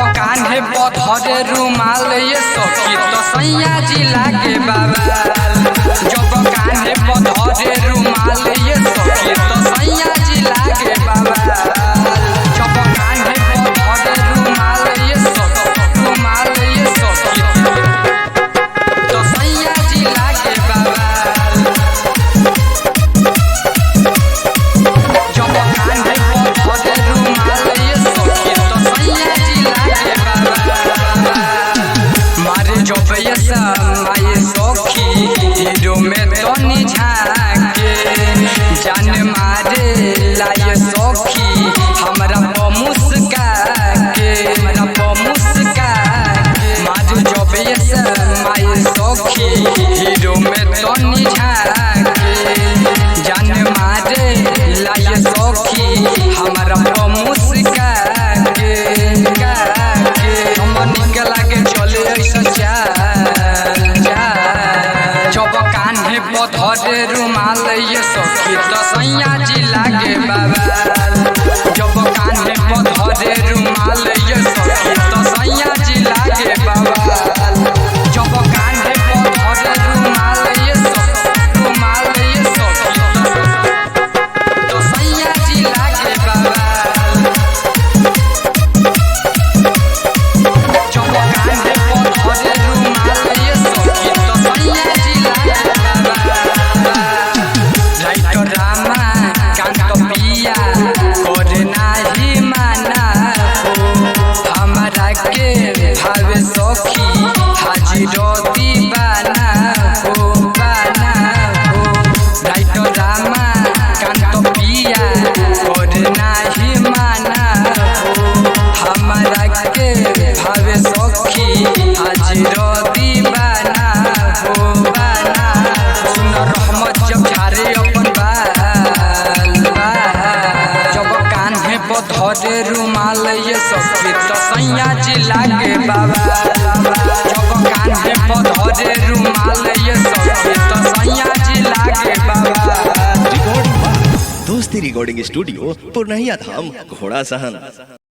धरे रुमाल ये सखी तो सैया जिला के बाबा जब कान्हे पर धरे रुमाल ये सखी तो सैया जिला के बाबा जब कान्हे पर धरे रुमाल ये सखी तो सैया जिला के बाबा जब कान्हे पर धरे रुमाल ये सखी तो सैया जिला के बाबा मारे जब ये समाये सखी हीरो में तो निझाके जान मारे लाये सखी हमरा मुस्का के मारे जब ये समाये सखी हीरो में तो निझाके जान मारे लाये सखी हमरा मुस्का के हम निकला के चले ऐसा जब कान्हे पर धरे रुमाल ये सखी तो सैया जिला के बाबा जब कान्हे पर धरे रुमाल ये सखी तो सैया जिला के बाबा जब कान्हे पर धरे रुमाल ये सखी तो सैया जिला के बाबा जब कान्हे पर धरे रुमाल ये सखी तो सैया जिला के बाबा राइटर रामा कांत पिया करे नाही माना हो हमरा के भावे सखी हाजिर दीवाना हो राइटर रामा कांत पिया करे नाही माना हो हमरा के भावे सखी हाजिर दीवाना हो सुन रहमत जब झारे अपन बाल जब कान्हे पर धरे रुमाल ये सखी तो सैया जिला के बाबा जब कान्हे पर धरे रुमाल ये सखी तो सैया जिला के बाबा दोस्ती रिकॉर्डिंग स्टूडियो पुरनहिया धाम घोड़ा सहन।